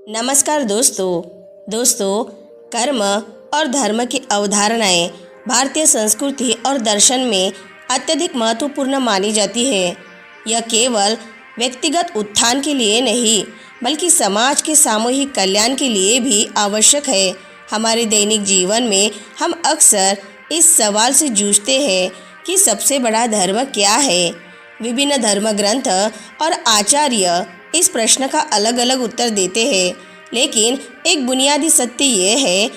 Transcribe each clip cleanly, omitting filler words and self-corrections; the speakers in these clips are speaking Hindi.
नमस्कार दोस्तों, कर्म और धर्म की अवधारणाएं भारतीय संस्कृति और दर्शन में अत्यधिक महत्वपूर्ण मानी जाती है। यह केवल व्यक्तिगत उत्थान के लिए नहीं बल्कि समाज के सामूहिक कल्याण के लिए भी आवश्यक है। हमारे दैनिक जीवन में हम अक्सर इस सवाल से जूझते हैं कि सबसे बड़ा धर्म क्या है। विभिन्न धर्म ग्रंथ और आचार्य इस प्रश्न का अलग अलग उत्तर देते हैं, लेकिन एक बुनियादी सत्य ये है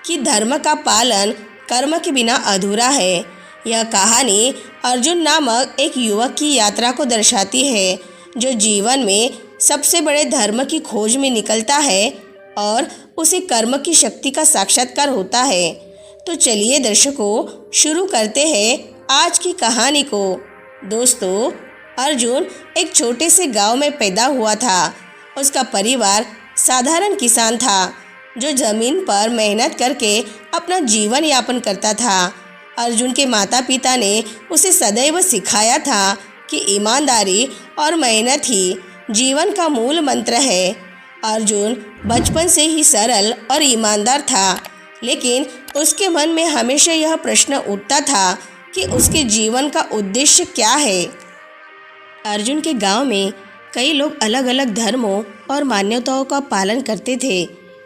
कि धर्म का पालन कर्म के बिना अधूरा है। यह कहानी अर्जुन नामक एक युवक की यात्रा को दर्शाती है, जो जीवन में सबसे बड़े धर्म की खोज में निकलता है और उसे कर्म की शक्ति का साक्षात्कार होता है। तो चलिए दर्शकों, शुरू करते हैं आज की कहानी को। दोस्तों, अर्जुन एक छोटे से गांव में पैदा हुआ था। उसका परिवार साधारण किसान था, जो जमीन पर मेहनत करके अपना जीवन यापन करता था। अर्जुन के माता पिता ने उसे सदैव सिखाया था कि ईमानदारी और मेहनत ही जीवन का मूल मंत्र है। अर्जुन बचपन से ही सरल और ईमानदार था, लेकिन उसके मन में हमेशा यह प्रश्न उठता था कि उसके जीवन का उद्देश्य क्या है। अर्जुन के गांव में कई लोग अलग अलग धर्मों और मान्यताओं का पालन करते थे।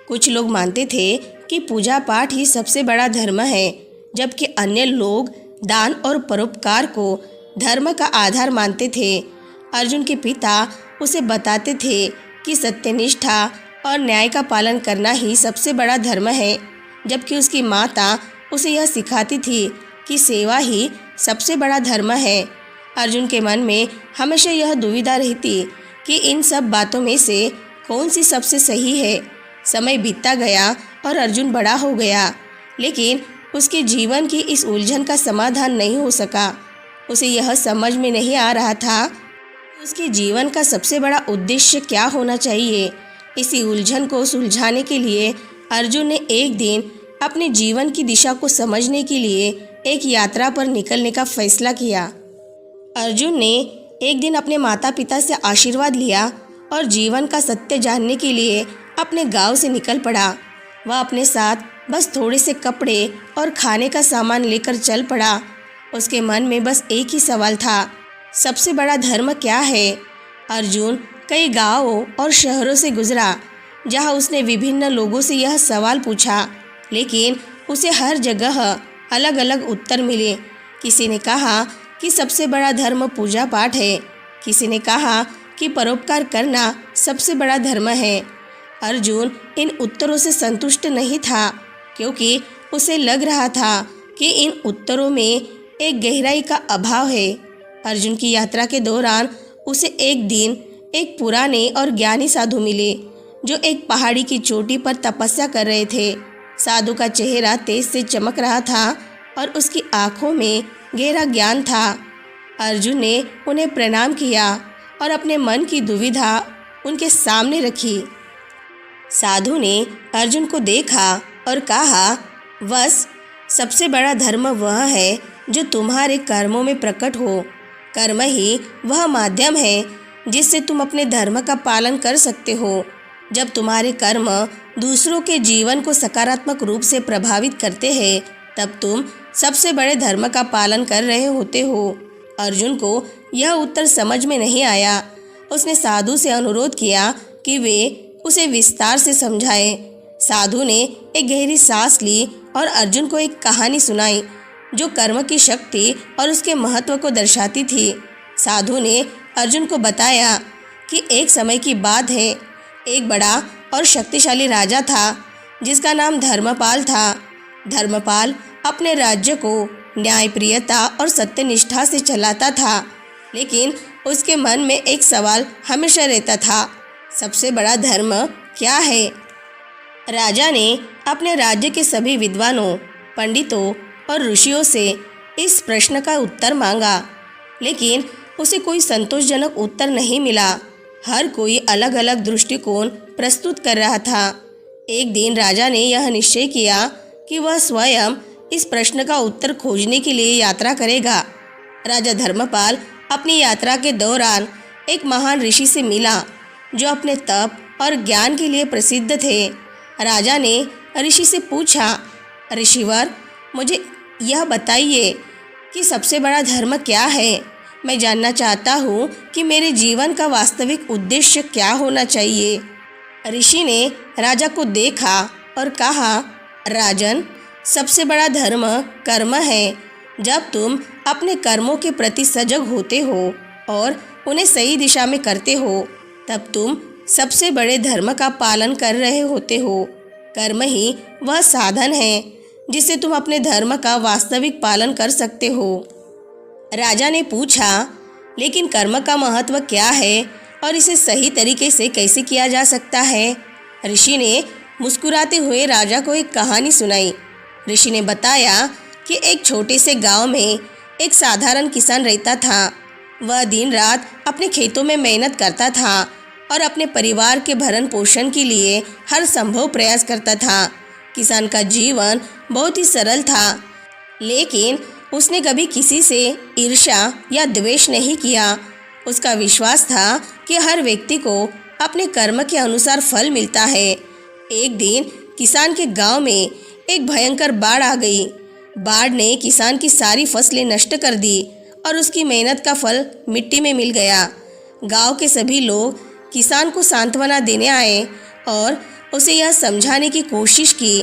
कुछ लोग मानते थे कि पूजा पाठ ही सबसे बड़ा धर्म है, जबकि अन्य लोग दान और परोपकार को धर्म का आधार मानते थे। अर्जुन के पिता उसे बताते थे कि सत्यनिष्ठा और न्याय का पालन करना ही सबसे बड़ा धर्म है, जबकि उसकी माता उसे यह सिखाती थी कि सेवा ही सबसे बड़ा धर्म है। अर्जुन के मन में हमेशा यह दुविधा रहती कि इन सब बातों में से कौन सी सबसे सही है। समय बीतता गया और अर्जुन बड़ा हो गया, लेकिन उसके जीवन की इस उलझन का समाधान नहीं हो सका। उसे यह समझ में नहीं आ रहा था कि उसके जीवन का सबसे बड़ा उद्देश्य क्या होना चाहिए। इसी उलझन को सुलझाने के लिए अर्जुन ने एक दिन अपने जीवन की दिशा को समझने के लिए एक यात्रा पर निकलने का फैसला किया। अर्जुन ने एक दिन अपने माता पिता से आशीर्वाद लिया और जीवन का सत्य जानने के लिए अपने गांव से निकल पड़ा। वह अपने साथ बस थोड़े से कपड़े और खाने का सामान लेकर चल पड़ा। उसके मन में बस एक ही सवाल था, सबसे बड़ा धर्म क्या है। अर्जुन कई गांवों और शहरों से गुजरा, जहां उसने विभिन्न लोगों से यह सवाल पूछा, लेकिन उसे हर जगह अलग अलग उत्तर मिले। किसी ने कहा कि सबसे बड़ा धर्म पूजा पाठ है, किसी ने कहा कि परोपकार करना सबसे बड़ा धर्म है। अर्जुन इन उत्तरों से संतुष्ट नहीं था, क्योंकि उसे लग रहा था कि इन उत्तरों में एक गहराई का अभाव है। अर्जुन की यात्रा के दौरान उसे एक दिन एक पुराने और ज्ञानी साधु मिले, जो एक पहाड़ी की चोटी पर तपस्या कर रहे थे। साधु का चेहरा तेज से चमक रहा था और उसकी आंखों में गहरा ज्ञान था। अर्जुन ने उन्हें प्रणाम किया और अपने मन की दुविधा उनके सामने रखी। साधु ने अर्जुन को देखा और कहा, बस सबसे बड़ा धर्म वह है जो तुम्हारे कर्मों में प्रकट हो। कर्म ही वह माध्यम है जिससे तुम अपने धर्म का पालन कर सकते हो। जब तुम्हारे कर्म दूसरों के जीवन को सकारात्मक रूप से प्रभावित करते हैं, तब तुम सबसे बड़े धर्म का पालन कर रहे होते हो। अर्जुन को यह उत्तर समझ में नहीं आया। उसने साधु से अनुरोध किया कि वे उसे विस्तार से समझाएं। साधु ने एक गहरी सांस ली और अर्जुन को एक कहानी सुनाई, जो कर्म की शक्ति और उसके महत्व को दर्शाती थी। साधु ने अर्जुन को बताया कि एक समय की बात है, एक बड़ा और शक्तिशाली राजा था, जिसका नाम धर्मपाल था। धर्मपाल अपने राज्य को न्यायप्रियता और सत्यनिष्ठा से चलाता था, लेकिन उसके मन में एक सवाल हमेशा रहता था, सबसे बड़ा धर्म क्या है। राजा ने अपने राज्य के सभी विद्वानों, पंडितों और ऋषियों से इस प्रश्न का उत्तर मांगा, लेकिन उसे कोई संतोषजनक उत्तर नहीं मिला। हर कोई अलग अलग दृष्टिकोण प्रस्तुत कर रहा था। एक दिन राजा ने यह निश्चय किया कि वह स्वयं इस प्रश्न का उत्तर खोजने के लिए यात्रा करेगा। राजा धर्मपाल अपनी यात्रा के दौरान एक महान ऋषि से मिला, जो अपने तप और ज्ञान के लिए प्रसिद्ध थे। राजा ने ऋषि से पूछा, ऋषिवर, मुझे यह बताइए कि सबसे बड़ा धर्म क्या है। मैं जानना चाहता हूँ कि मेरे जीवन का वास्तविक उद्देश्य क्या होना चाहिए। ऋषि ने राजा को देखा और कहा, राजन, सबसे बड़ा धर्म कर्म है। जब तुम अपने कर्मों के प्रति सजग होते हो और उन्हें सही दिशा में करते हो, तब तुम सबसे बड़े धर्म का पालन कर रहे होते हो। कर्म ही वह साधन है जिससे तुम अपने धर्म का वास्तविक पालन कर सकते हो। राजा ने पूछा, लेकिन कर्म का महत्व क्या है और इसे सही तरीके से कैसे किया जा सकता है। ऋषि ने मुस्कुराते हुए राजा को एक कहानी सुनाई। ऋषि ने बताया कि एक छोटे से गांव में एक साधारण किसान रहता था। वह दिन रात अपने खेतों में मेहनत करता था और अपने परिवार के भरण पोषण के लिए हर संभव प्रयास करता था। किसान का जीवन बहुत ही सरल था, लेकिन उसने कभी किसी से ईर्ष्या या द्वेष नहीं किया। उसका विश्वास था कि हर व्यक्ति को अपने कर्म के अनुसार फल मिलता है। एक दिन किसान के गांव में एक भयंकर बाढ़ आ गई। बाढ़ ने किसान की सारी फसलें नष्ट कर दी और उसकी मेहनत का फल मिट्टी में मिल गया। गांव के सभी लोग किसान को सांत्वना देने आए और उसे यह समझाने की कोशिश की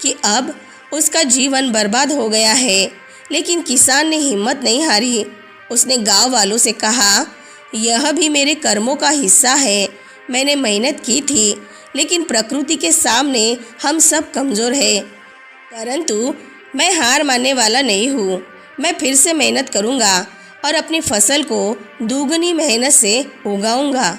कि अब उसका जीवन बर्बाद हो गया है, लेकिन किसान ने हिम्मत नहीं हारी। उसने गांव वालों से कहा, यह भी मेरे कर्मों का हिस्सा है। मैंने मेहनत की थी, लेकिन प्रकृति के सामने हम सब कमज़ोर हैं। परंतु मैं हार मानने वाला नहीं हूँ। मैं फिर से मेहनत करूँगा और अपनी फसल को दोगुनी मेहनत से उगाऊँगा।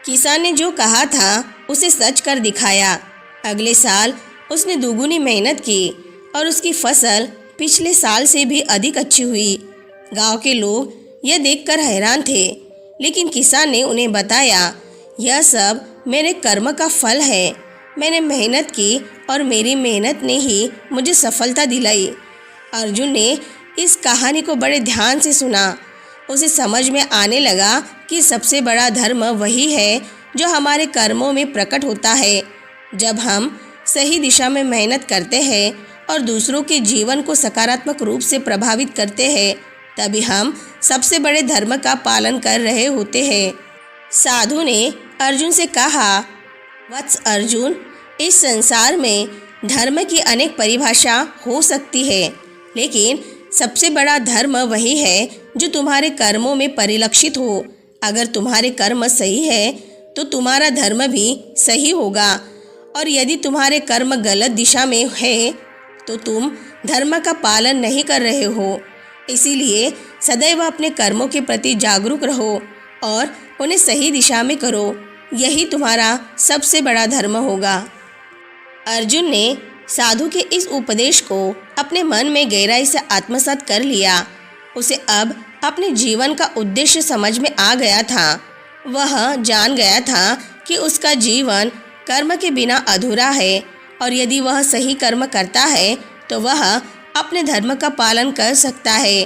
किसान ने जो कहा था उसे सच कर दिखाया। अगले साल उसने दोगुनी मेहनत की और उसकी फसल पिछले साल से भी अधिक अच्छी हुई। गांव के लोग यह देखकर हैरान थे, लेकिन किसान ने उन्हें बताया, यह सब मेरे कर्म का फल है। मैंने मेहनत की और मेरी मेहनत ने ही मुझे सफलता दिलाई। अर्जुन ने इस कहानी को बड़े ध्यान से सुना। उसे समझ में आने लगा कि सबसे बड़ा धर्म वही है जो हमारे कर्मों में प्रकट होता है। जब हम सही दिशा में मेहनत करते हैं और दूसरों के जीवन को सकारात्मक रूप से प्रभावित करते हैं, तभी हम सबसे बड़े धर्म का पालन कर रहे होते हैं। साधु ने अर्जुन से कहा, वत्स अर्जुन, इस संसार में धर्म की अनेक परिभाषा हो सकती है, लेकिन सबसे बड़ा धर्म वही है जो तुम्हारे कर्मों में परिलक्षित हो। अगर तुम्हारे कर्म सही है तो तुम्हारा धर्म भी सही होगा, और यदि तुम्हारे कर्म गलत दिशा में है तो तुम धर्म का पालन नहीं कर रहे हो। इसीलिए सदैव अपने कर्मों के प्रति जागरूक रहो और उन्हें सही दिशा में करो। यही तुम्हारा सबसे बड़ा धर्म होगा। अर्जुन ने साधु के इस उपदेश को अपने मन में गहराई से आत्मसात कर लिया। उसे अब अपने जीवन का उद्देश्य समझ में आ गया था। वह जान गया था कि उसका जीवन कर्म के बिना अधूरा है, और यदि वह सही कर्म करता है तो वह अपने धर्म का पालन कर सकता है।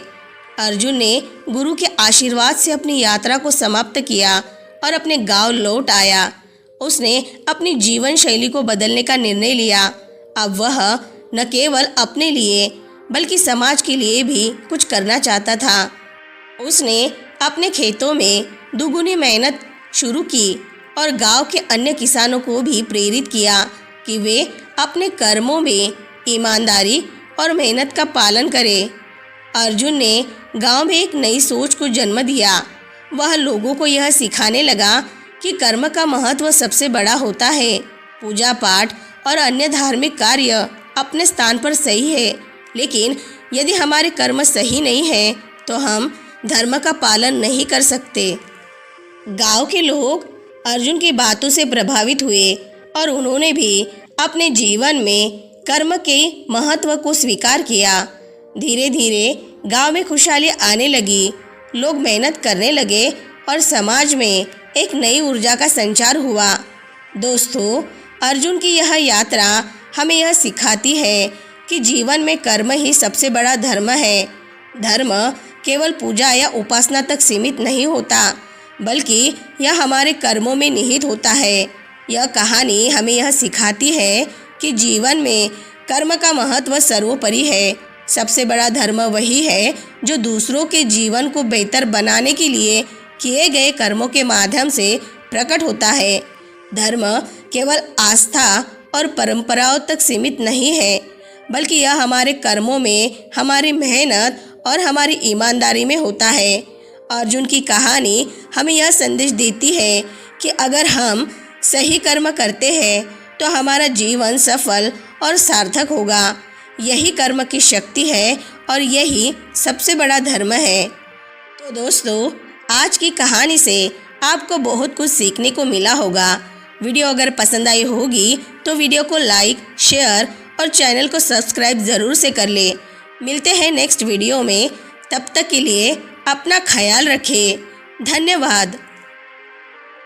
अर्जुन ने गुरु के आशीर्वाद से अपनी यात्रा को समाप्त किया और अपने गांव लौट आया। उसने अपनी जीवन शैली को बदलने का निर्णय लिया। अब वह न केवल अपने लिए बल्कि समाज के लिए भी कुछ करना चाहता था। उसने अपने खेतों में दुगुनी मेहनत शुरू की और गांव के अन्य किसानों को भी प्रेरित किया कि वे अपने कर्मों में ईमानदारी और मेहनत का पालन करें। अर्जुन ने गांव में एक नई सोच को जन्म दिया। वह लोगों को यह सिखाने लगा कि कर्म का महत्व सबसे बड़ा होता है। पूजा पाठ और अन्य धार्मिक कार्य अपने स्थान पर सही है, लेकिन यदि हमारे कर्म सही नहीं है तो हम धर्म का पालन नहीं कर सकते। गांव के लोग अर्जुन की बातों से प्रभावित हुए और उन्होंने भी अपने जीवन में कर्म के महत्व को स्वीकार किया। धीरे धीरे गांव में खुशहाली आने लगी। लोग मेहनत करने लगे और समाज में एक नई ऊर्जा का संचार हुआ। दोस्तों, अर्जुन की यह यात्रा हमें यह सिखाती है कि जीवन में कर्म ही सबसे बड़ा धर्म है। धर्म केवल पूजा या उपासना तक सीमित नहीं होता, बल्कि यह हमारे कर्मों में निहित होता है। यह कहानी हमें यह सिखाती है कि जीवन में कर्म का महत्व सर्वोपरि है। सबसे बड़ा धर्म वही है जो दूसरों के जीवन को बेहतर बनाने के लिए किए गए कर्मों के माध्यम से प्रकट होता है। धर्म केवल आस्था और परंपराओं तक सीमित नहीं है, बल्कि यह हमारे कर्मों में, हमारी मेहनत और हमारी ईमानदारी में होता है। अर्जुन की कहानी हमें यह संदेश देती है कि अगर हम सही कर्म करते हैं तो हमारा जीवन सफल और सार्थक होगा। यही कर्म की शक्ति है और यही सबसे बड़ा धर्म है। तो दोस्तों, आज की कहानी से आपको बहुत कुछ सीखने को मिला होगा। वीडियो अगर पसंद आई होगी तो वीडियो को लाइक, शेयर और चैनल को सब्सक्राइब ज़रूर से कर ले। मिलते हैं नेक्स्ट वीडियो में। तब तक के लिए अपना ख्याल रखें। धन्यवाद।